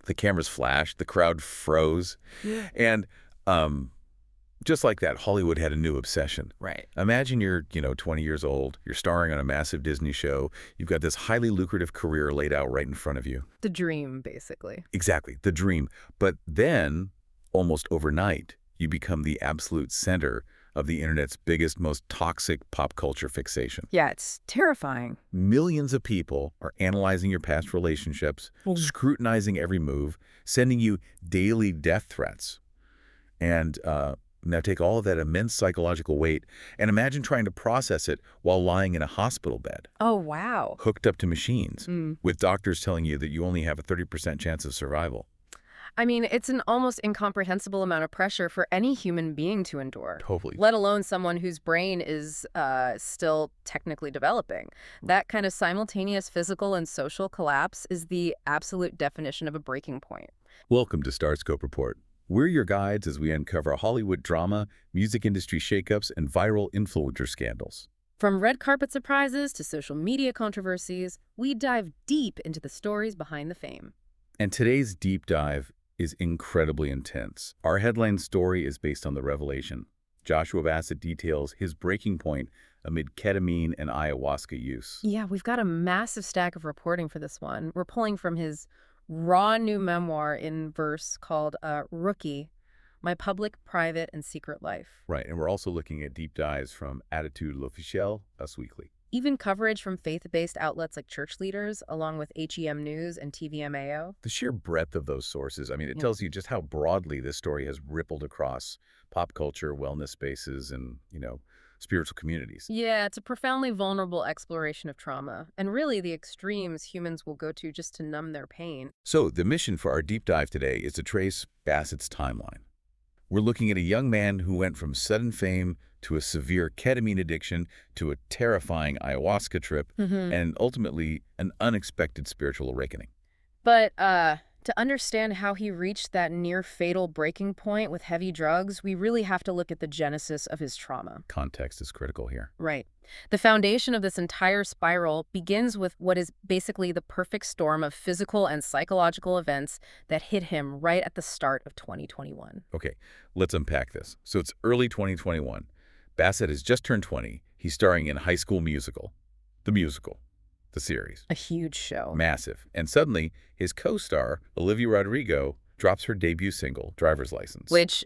The cameras flashed, the crowd froze, Yeah. and just like that, Hollywood had a new obsession. Right. Imagine you're, 20 years old, you're starring on a massive Disney show, you've got this highly lucrative career laid out right in front of you. The dream, basically. Exactly, the dream. But then, almost overnight, you become the absolute center of the internet's biggest, most toxic pop culture fixation. Yeah, it's terrifying. Millions of people are analyzing your past relationships, scrutinizing every move, sending you daily death threats. And now take all of that immense psychological weight and imagine trying to process it while lying in a hospital bed, Oh, wow. hooked up to machines, with doctors telling you that you only have a 30% chance of survival. I mean, it's an almost incomprehensible amount of pressure for any human being to endure. Totally. Let alone someone whose brain is still technically developing. That kind of simultaneous physical and social collapse is the absolute definition of a breaking point. Welcome to Starscope Report. We're your guides as we uncover Hollywood drama, music industry shakeups, and viral influencer scandals. From red carpet surprises to social media controversies, we dive deep into the stories behind the fame. And today's deep dive is incredibly intense. Our headline story is based on the revelation. Joshua Bassett details his breaking point amid ketamine and ayahuasca use. Yeah, we've got a massive stack of reporting for this one. We're pulling from his raw new memoir in verse called Rookie, My Public, Private, and Secret Life. Right, and we're also looking at deep dives from Attitude L'Officiel, Us Weekly. Even coverage from faith-based outlets like church leaders, along with HEM News and TVMAO. The sheer breadth of those sources, it tells you just how broadly this story has rippled across pop culture, wellness spaces, and, spiritual communities. Yeah, it's a profoundly vulnerable exploration of trauma, and really the extremes humans will go to just to numb their pain. So the mission for our deep dive today is to trace Bassett's timeline. We're looking at a young man who went from sudden fame to a severe ketamine addiction to a terrifying ayahuasca trip and ultimately an unexpected spiritual awakening. But to understand how he reached that near-fatal breaking point with heavy drugs, we really have to look at the genesis of his trauma. Context is critical here. Right. The foundation of this entire spiral begins with what is basically the perfect storm of physical and psychological events that hit him right at the start of 2021. Okay, let's unpack this. So it's early 2021. Bassett has just turned 20. He's starring in High School Musical. The series. A huge show. Massive. And suddenly, his co-star, Olivia Rodrigo, drops her debut single, Driver's License. Which,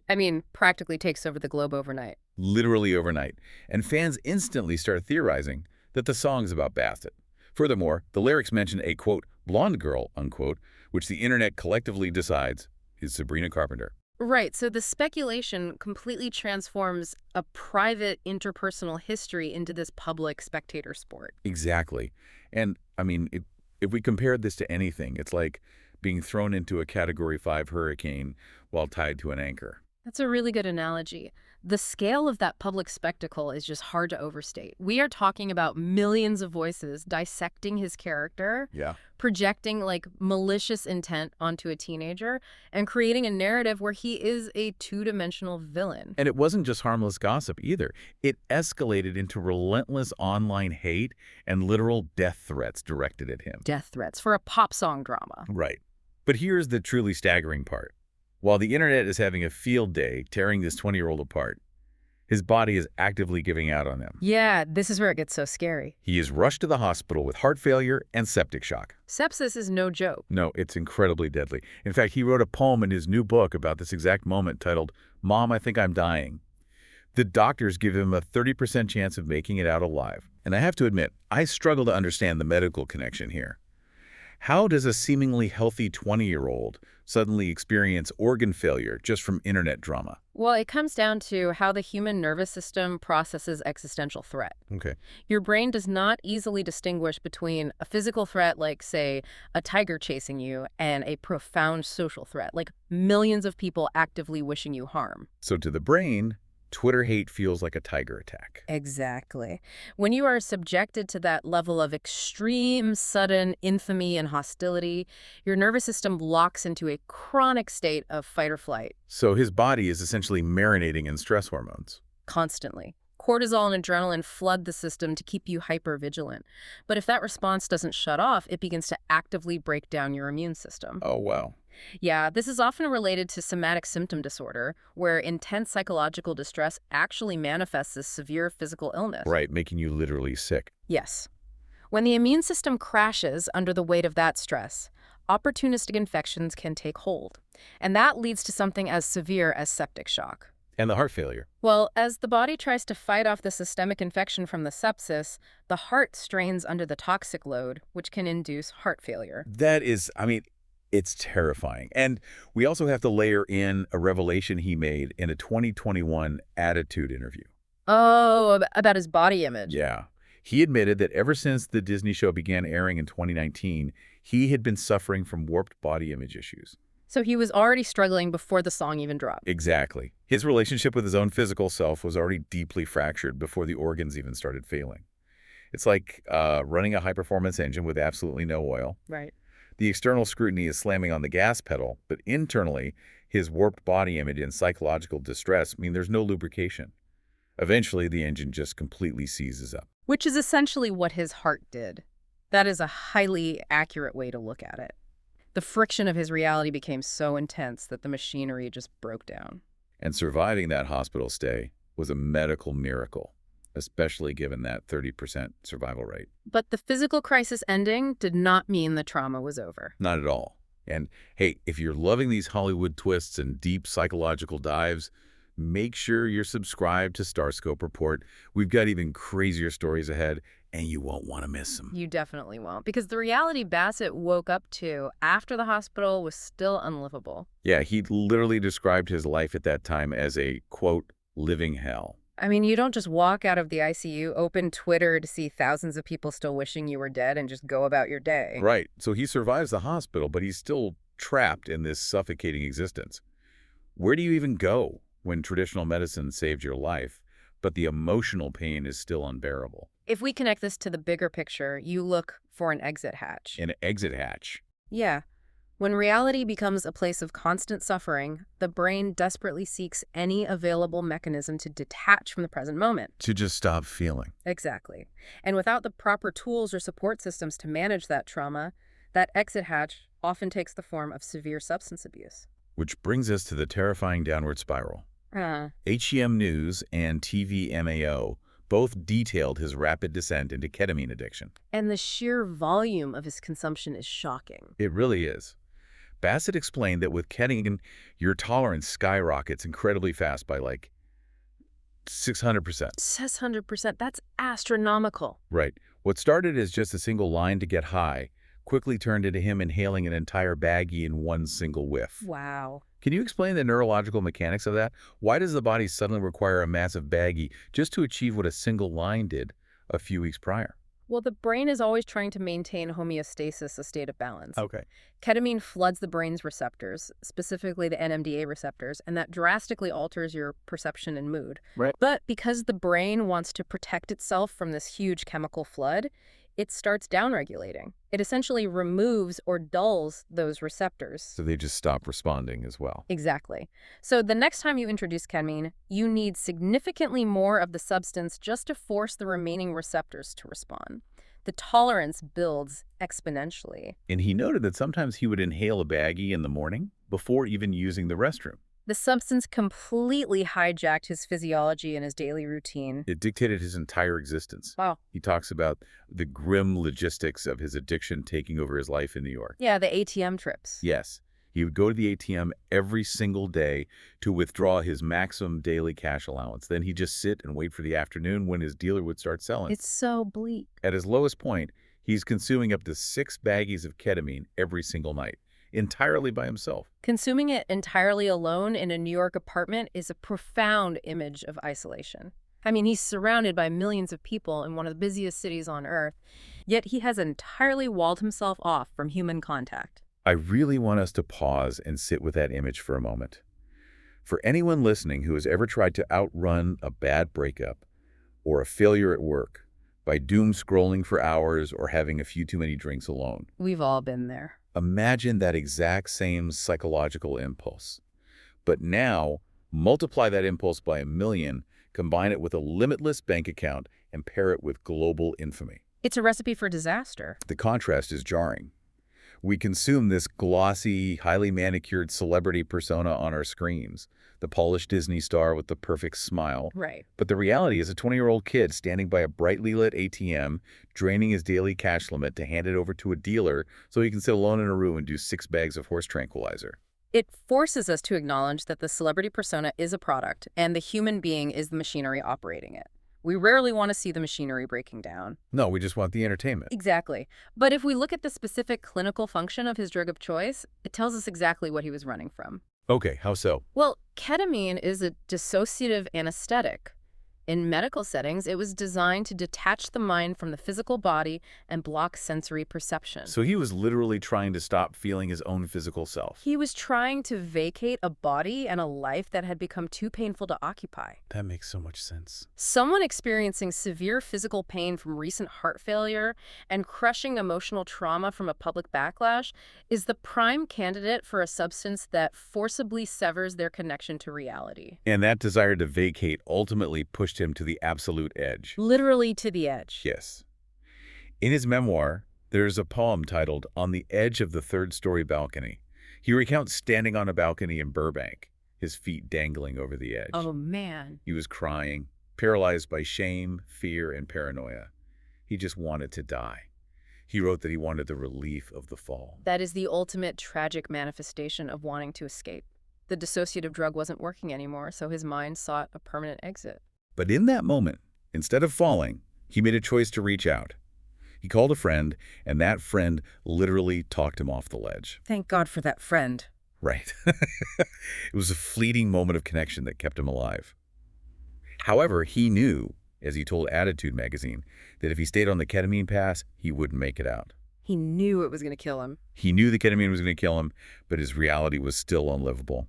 practically takes over the globe overnight. Literally overnight. And fans instantly start theorizing that the song's about Bassett. Furthermore, the lyrics mention a, quote, blonde girl, unquote, which the internet collectively decides is Sabrina Carpenter. Right, so the speculation completely transforms a private interpersonal history into this public spectator sport. Exactly. And, if we compared this to anything, it's like being thrown into a Category 5 hurricane while tied to an anchor. That's a really good analogy. The scale of that public spectacle is just hard to overstate. We are talking about millions of voices dissecting his character, projecting malicious intent onto a teenager, and creating a narrative where he is a two-dimensional villain. And it wasn't just harmless gossip either. It escalated into relentless online hate and literal death threats directed at him. Death threats for a pop song drama. Right. But here's the truly staggering part. While the internet is having a field day tearing this 20-year-old apart, his body is actively giving out on him. Yeah, this is where it gets so scary. He is rushed to the hospital with heart failure and septic shock. Sepsis is no joke. No, it's incredibly deadly. In fact, he wrote a poem in his new book about this exact moment titled, Mom, I Think I'm Dying. The doctors give him a 30% chance of making it out alive. And I have to admit, I struggle to understand the medical connection here. How does a seemingly healthy 20-year-old suddenly experience organ failure just from internet drama? Well, it comes down to how the human nervous system processes existential threat. Okay. Your brain does not easily distinguish between a physical threat like, say, a tiger chasing you and a profound social threat like millions of people actively wishing you harm. So to the brain, Twitter hate feels like a tiger attack. Exactly. When you are subjected to that level of extreme, sudden infamy and hostility, your nervous system locks into a chronic state of fight or flight. So his body is essentially marinating in stress hormones. Constantly. Cortisol and adrenaline flood the system to keep you hypervigilant. But if that response doesn't shut off, it begins to actively break down your immune system. Oh, wow. Yeah, this is often related to somatic symptom disorder, where intense psychological distress actually manifests as severe physical illness. Right, making you literally sick. Yes. When the immune system crashes under the weight of that stress, opportunistic infections can take hold. And that leads to something as severe as septic shock. And the heart failure. Well, as the body tries to fight off the systemic infection from the sepsis, the heart strains under the toxic load, which can induce heart failure. That is, it's terrifying. And we also have to layer in a revelation he made in a 2021 Attitude interview. Oh, about his body image. Yeah. He admitted that ever since the Disney show began airing in 2019, he had been suffering from warped body image issues. So he was already struggling before the song even dropped. Exactly. His relationship with his own physical self was already deeply fractured before the organs even started failing. It's like running a high-performance engine with absolutely no oil. Right. The external scrutiny is slamming on the gas pedal, but internally, his warped body image and psychological distress mean there's no lubrication. Eventually, the engine just completely seizes up. Which is essentially what his heart did. That is a highly accurate way to look at it. The friction of his reality became so intense that the machinery just broke down. And surviving that hospital stay was a medical miracle, especially given that 30% survival rate. But the physical crisis ending did not mean the trauma was over. Not at all. And hey, if you're loving these Hollywood twists and deep psychological dives, make sure you're subscribed to Starscope Report. We've got even crazier stories ahead, and you won't want to miss them. You definitely won't, because the reality Bassett woke up to after the hospital was still unlivable. Yeah, he literally described his life at that time as a, quote, living hell. I mean, you don't just walk out of the ICU, open Twitter to see thousands of people still wishing you were dead, and just go about your day. Right. So he survives the hospital, but he's still trapped in this suffocating existence. Where do you even go when traditional medicine saved your life, but the emotional pain is still unbearable? If we connect this to the bigger picture, you look for an exit hatch. An exit hatch. Yeah. When reality becomes a place of constant suffering, the brain desperately seeks any available mechanism to detach from the present moment. To just stop feeling. Exactly. And without the proper tools or support systems to manage that trauma, that exit hatch often takes the form of severe substance abuse. Which brings us to the terrifying downward spiral. HEM News and TVMAO both detailed his rapid descent into ketamine addiction. And the sheer volume of his consumption is shocking. It really is. Bassett explained that with ketamine, your tolerance skyrockets incredibly fast by like 600%. 600%, that's astronomical. Right. What started as just a single line to get high quickly turned into him inhaling an entire baggie in one single whiff. Wow. Can you explain the neurological mechanics of that? Why does the body suddenly require a massive baggie just to achieve what a single line did a few weeks prior? Well, the brain is always trying to maintain homeostasis, a state of balance. Okay. Ketamine floods the brain's receptors, specifically the NMDA receptors, and that drastically alters your perception and mood. Right. But because the brain wants to protect itself from this huge chemical flood, it starts downregulating. It essentially removes or dulls those receptors. So they just stop responding as well. Exactly. So the next time you introduce ketamine, you need significantly more of the substance just to force the remaining receptors to respond. The tolerance builds exponentially. And he noted that sometimes he would inhale a baggie in the morning before even using the restroom. The substance completely hijacked his physiology and his daily routine. It dictated his entire existence. Wow. He talks about the grim logistics of his addiction taking over his life in New York. Yeah, the ATM trips. Yes. He would go to the ATM every single day to withdraw his maximum daily cash allowance. Then he'd just sit and wait for the afternoon when his dealer would start selling. It's so bleak. At his lowest point, he's consuming up to 6 baggies of ketamine every single night, entirely by himself. Consuming it entirely alone in a New York apartment is a profound image of isolation. I mean, he's surrounded by millions of people in one of the busiest cities on Earth, yet he has entirely walled himself off from human contact. I really want us to pause and sit with that image for a moment. For anyone listening who has ever tried to outrun a bad breakup or a failure at work by doom scrolling for hours or having a few too many drinks alone, We've all been there. imagine that exact same psychological impulse. But now, multiply that impulse by 1,000,000, combine it with a limitless bank account, and pair it with global infamy. It's a recipe for disaster. The contrast is jarring. We consume this glossy, highly manicured celebrity persona on our screens, the polished Disney star with the perfect smile. Right. But the reality is a 20-year-old kid standing by a brightly lit ATM, draining his daily cash limit to hand it over to a dealer so he can sit alone in a room and do 6 bags of horse tranquilizer. It forces us to acknowledge that the celebrity persona is a product, and the human being is the machinery operating it. We rarely want to see the machinery breaking down. No, we just want the entertainment. Exactly. But if we look at the specific clinical function of his drug of choice, it tells us exactly what he was running from. Okay, how so? Well, ketamine is a dissociative anesthetic. In medical settings, it was designed to detach the mind from the physical body and block sensory perception. So he was literally trying to stop feeling his own physical self. He was trying to vacate a body and a life that had become too painful to occupy. That makes so much sense. Someone experiencing severe physical pain from recent heart failure and crushing emotional trauma from a public backlash is the prime candidate for a substance that forcibly severs their connection to reality. And that desire to vacate ultimately pushed him to the absolute edge. Literally to the edge. Yes. In his memoir, there's a poem titled On the Edge of the Third-Story Balcony. He recounts standing on a balcony in Burbank, his feet dangling over the edge. Oh, man. He was crying, paralyzed by shame, fear, and paranoia. He just wanted to die. He wrote that he wanted the relief of the fall. That is the ultimate tragic manifestation of wanting to escape. The dissociative drug wasn't working anymore, so his mind sought a permanent exit. But in that moment, instead of falling, he made a choice to reach out. He called a friend, and that friend literally talked him off the ledge. Thank God for that friend. Right. It was a fleeting moment of connection that kept him alive. However, he knew, as he told Attitude magazine, that if he stayed on the ketamine path, he wouldn't make it out. He knew it was going to kill him. He knew the ketamine was going to kill him, but his reality was still unlivable.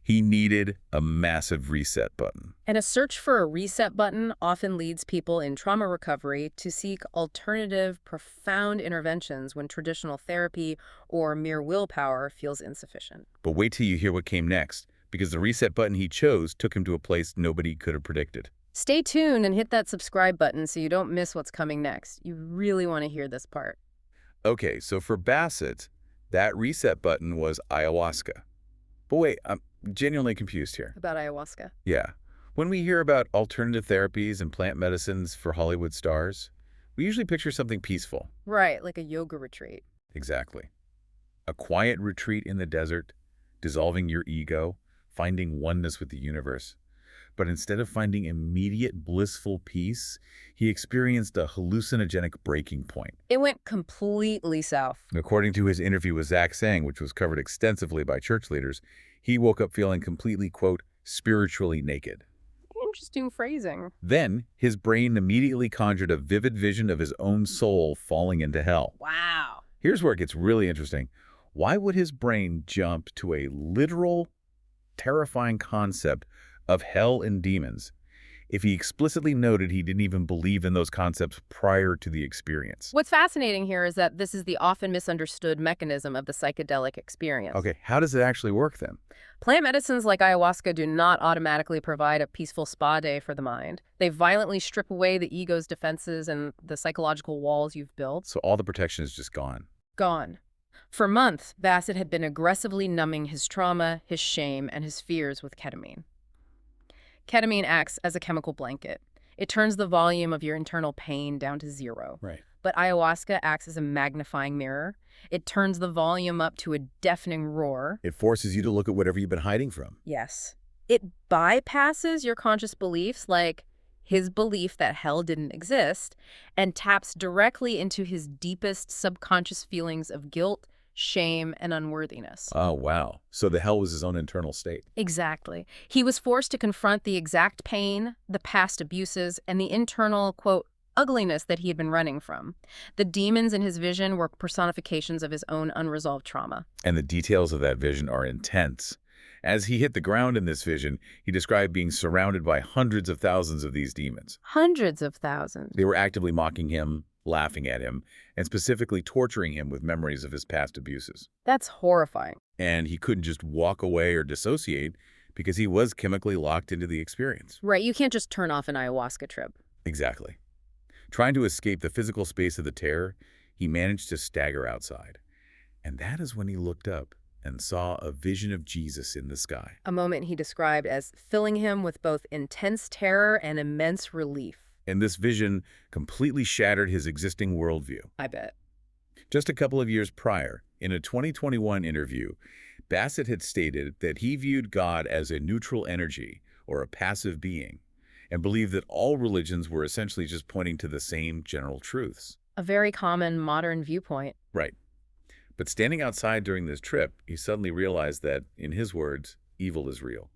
He needed a massive reset button. And a search for a reset button often leads people in trauma recovery to seek alternative, profound interventions when traditional therapy or mere willpower feels insufficient. But wait till you hear what came next, because the reset button he chose took him to a place nobody could have predicted. Stay tuned and hit that subscribe button so you don't miss what's coming next. You really want to hear this part. Okay, so for Bassett, that reset button was ayahuasca. But wait, I'm genuinely confused here. About ayahuasca? Yeah. When we hear about alternative therapies and plant medicines for Hollywood stars, we usually picture something peaceful. Right, like a yoga retreat. Exactly. A quiet retreat in the desert, dissolving your ego, finding oneness with the universe. But instead of finding immediate blissful peace, he experienced a hallucinogenic breaking point. It went completely south. According to his interview with Zach Sang, which was covered extensively by church leaders, he woke up feeling completely, quote, spiritually naked. Interesting phrasing. Then, his brain immediately conjured a vivid vision of his own soul falling into hell. Wow. Here's where it gets really interesting. Why would his brain jump to a literal, terrifying concept of hell and demons if he explicitly noted he didn't even believe in those concepts prior to the experience? What's fascinating here is that this is the often misunderstood mechanism of the psychedelic experience. Okay, how does it actually work then? Plant medicines like ayahuasca do not automatically provide a peaceful spa day for the mind. They violently strip away the ego's defenses and the psychological walls you've built. So all the protection is just gone. Gone. For months, Bassett had been aggressively numbing his trauma, his shame, and his fears with ketamine. Ketamine acts as a chemical blanket. It turns the volume of your internal pain down to zero. Right. But ayahuasca acts as a magnifying mirror. It turns the volume up to a deafening roar. It forces you to look at whatever you've been hiding from. Yes. It bypasses your conscious beliefs, like his belief that hell didn't exist, and taps directly into his deepest subconscious feelings of guilt, shame, and unworthiness. Oh, wow. So the hell was his own internal state. Exactly. He was forced to confront the exact pain, the past abuses, and the internal, quote, ugliness that he had been running from. The demons in his vision were personifications of his own unresolved trauma. And the details of that vision are intense. As he hit the ground in this vision, he described being surrounded by hundreds of thousands of these demons. Hundreds of thousands. They were actively mocking him, laughing at him, and specifically torturing him with memories of his past abuses. That's horrifying. And he couldn't just walk away or dissociate because he was chemically locked into the experience. Right, you can't just turn off an ayahuasca trip. Exactly. Trying to escape the physical space of the terror, he managed to stagger outside. And that is when he looked up and saw a vision of Jesus in the sky. A moment he described as filling him with both intense terror and immense relief. And this vision completely shattered his existing worldview. I bet. Just a couple of years prior, in a 2021 interview, Bassett had stated that he viewed God as a neutral energy or a passive being, and believed that all religions were essentially just pointing to the same general truths. A very common modern viewpoint. Right. But standing outside during this trip, he suddenly realized that, in his words, evil is real.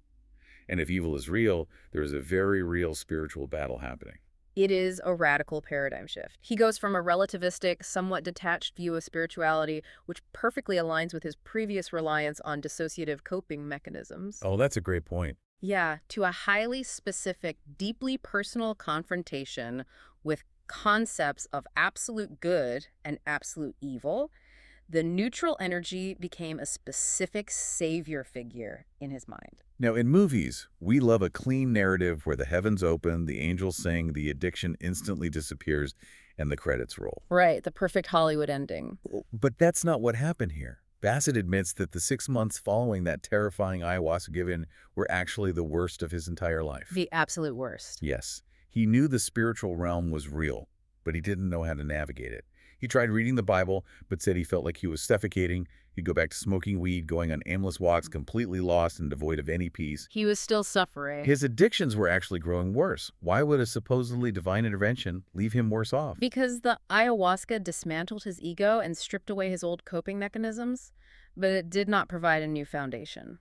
And if evil is real, there is a very real spiritual battle happening. It is a radical paradigm shift. He goes from a relativistic, somewhat detached view of spirituality, which perfectly aligns with his previous reliance on dissociative coping mechanisms. Oh, that's a great point. Yeah, to a highly specific, deeply personal confrontation with concepts of absolute good and absolute evil. The neutral energy became a specific savior figure in his mind. Now, in movies, we love a clean narrative where the heavens open, the angels sing, the addiction instantly disappears, and the credits roll. Right, the perfect Hollywood ending. But that's not what happened here. Bassett admits that the 6 months following that terrifying ayahuasca given were actually the worst of his entire life. The absolute worst. Yes, he knew the spiritual realm was real, but he didn't know how to navigate it. He tried reading the Bible, but said he felt like he was suffocating. He'd go back to smoking weed, going on aimless walks, completely lost and devoid of any peace. He was still suffering. His addictions were actually growing worse. Why would a supposedly divine intervention leave him worse off? Because the ayahuasca dismantled his ego and stripped away his old coping mechanisms, but it did not provide a new foundation.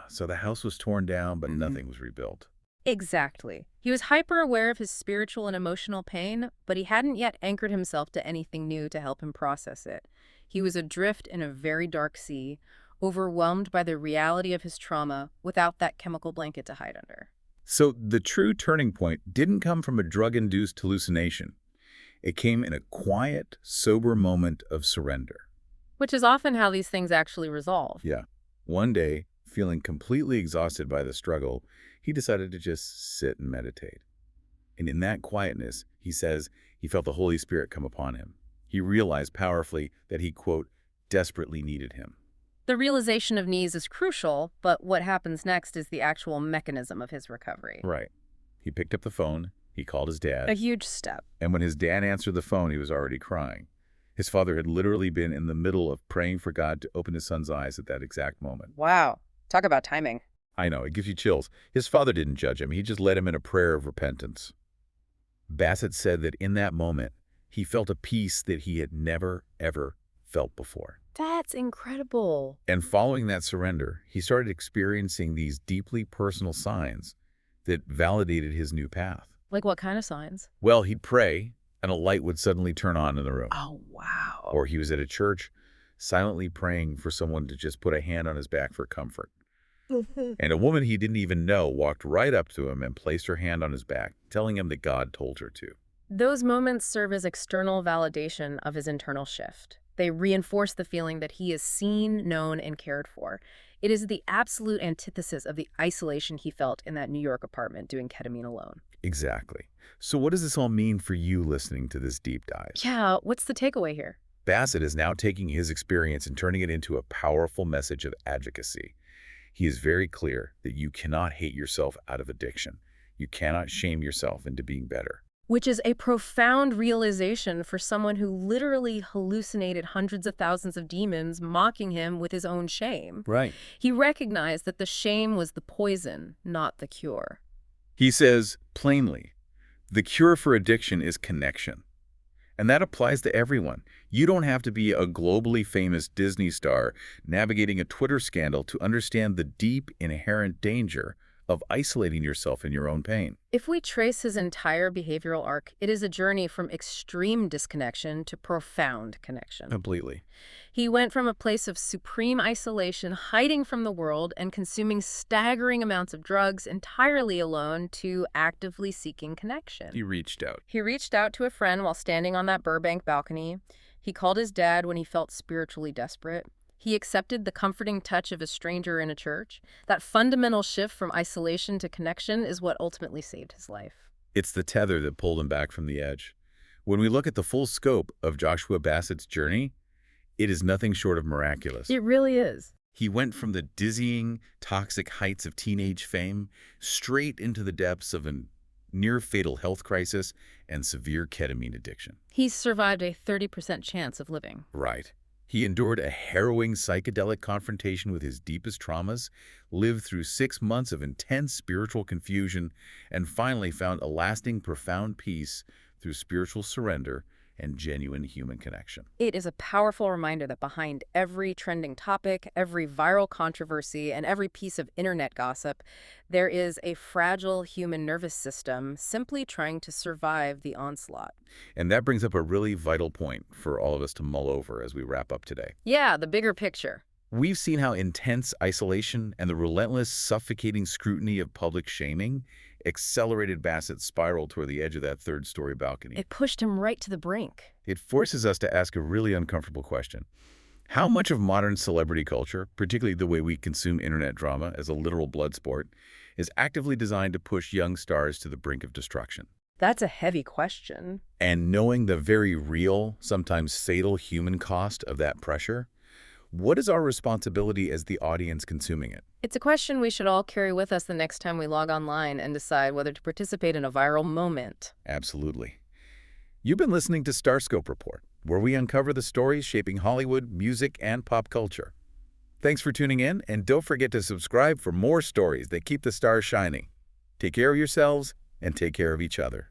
So the house was torn down, but nothing was rebuilt. Exactly. He was hyper-aware of his spiritual and emotional pain, but he hadn't yet anchored himself to anything new to help him process it. He was adrift in a very dark sea, overwhelmed by the reality of his trauma without that chemical blanket to hide under. So the true turning point didn't come from a drug-induced hallucination. It came in a quiet, sober moment of surrender. Which is often how these things actually resolve. Yeah. One day, feeling completely exhausted by the struggle, he decided to just sit and meditate. And in that quietness, he says, he felt the Holy Spirit come upon him. He realized powerfully that he, quote, desperately needed him. The realization of needs is crucial, but what happens next is the actual mechanism of his recovery. Right. He picked up the phone. He called his dad. A huge step. And when his dad answered the phone, he was already crying. His father had literally been in the middle of praying for God to open his son's eyes at that exact moment. Wow. Talk about timing. I know, it gives you chills. His father didn't judge him. He just led him in a prayer of repentance. Bassett said that in that moment, he felt a peace that he had never, ever felt before. That's incredible. And following that surrender, he started experiencing these deeply personal signs that validated his new path. Like what kind of signs? Well, he'd pray, and a light would suddenly turn on in the room. Oh, wow. Or he was at a church, silently praying for someone to just put a hand on his back for comfort. And a woman he didn't even know walked right up to him and placed her hand on his back, telling him that God told her to. Those moments serve as external validation of his internal shift. They reinforce the feeling that he is seen, known, and cared for. It is the absolute antithesis of the isolation he felt in that New York apartment doing ketamine alone. Exactly. So what does this all mean for you listening to this deep dive? Yeah, what's the takeaway here? Bassett is now taking his experience and turning it into a powerful message of advocacy. He is very clear that you cannot hate yourself out of addiction. You cannot shame yourself into being better. Which is a profound realization for someone who literally hallucinated hundreds of thousands of demons mocking him with his own shame. Right. He recognized that the shame was the poison, not the cure. He says, plainly, the cure for addiction is connection. And that applies to everyone. You don't have to be a globally famous Disney star navigating a Twitter scandal to understand the deep, inherent danger of isolating yourself in your own pain. If we trace his entire behavioral arc, it is a journey from extreme disconnection to profound connection. Completely. He went from a place of supreme isolation, hiding from the world and consuming staggering amounts of drugs entirely alone, to actively seeking connection. He reached out. He reached out to a friend while standing on that Burbank balcony. He called his dad when he felt spiritually desperate. He accepted the comforting touch of a stranger in a church. That fundamental shift from isolation to connection is what ultimately saved his life. It's the tether that pulled him back from the edge. When we look at the full scope of Joshua Bassett's journey, It is nothing short of miraculous. It really is. He went from the dizzying, toxic heights of teenage fame straight into the depths of a near-fatal health crisis and severe ketamine addiction. He's survived a 30% chance of living. Right. He endured a harrowing psychedelic confrontation with his deepest traumas, lived through 6 months of intense spiritual confusion, and finally found a lasting, profound peace through spiritual surrender and genuine human connection. It is a powerful reminder that behind every trending topic, every viral controversy, and every piece of internet gossip, there is a fragile human nervous system simply trying to survive the onslaught. And that brings up a really vital point for all of us to mull over as we wrap up today. Yeah, the bigger picture. We've seen how intense isolation and the relentless, suffocating scrutiny of public shaming accelerated Bassett's spiral toward the edge of that third-story balcony. It pushed him right to the brink. It forces us to ask a really uncomfortable question. How much of modern celebrity culture, particularly the way we consume internet drama as a literal blood sport, is actively designed to push young stars to the brink of destruction? That's a heavy question. And knowing the very real, sometimes fatal human cost of that pressure, what is our responsibility as the audience consuming it? It's a question we should all carry with us the next time we log online and decide whether to participate in a viral moment. Absolutely. You've been listening to Starscope Report, where we uncover the stories shaping Hollywood, music, and pop culture. Thanks for tuning in, and don't forget to subscribe for more stories that keep the stars shining. Take care of yourselves, and take care of each other.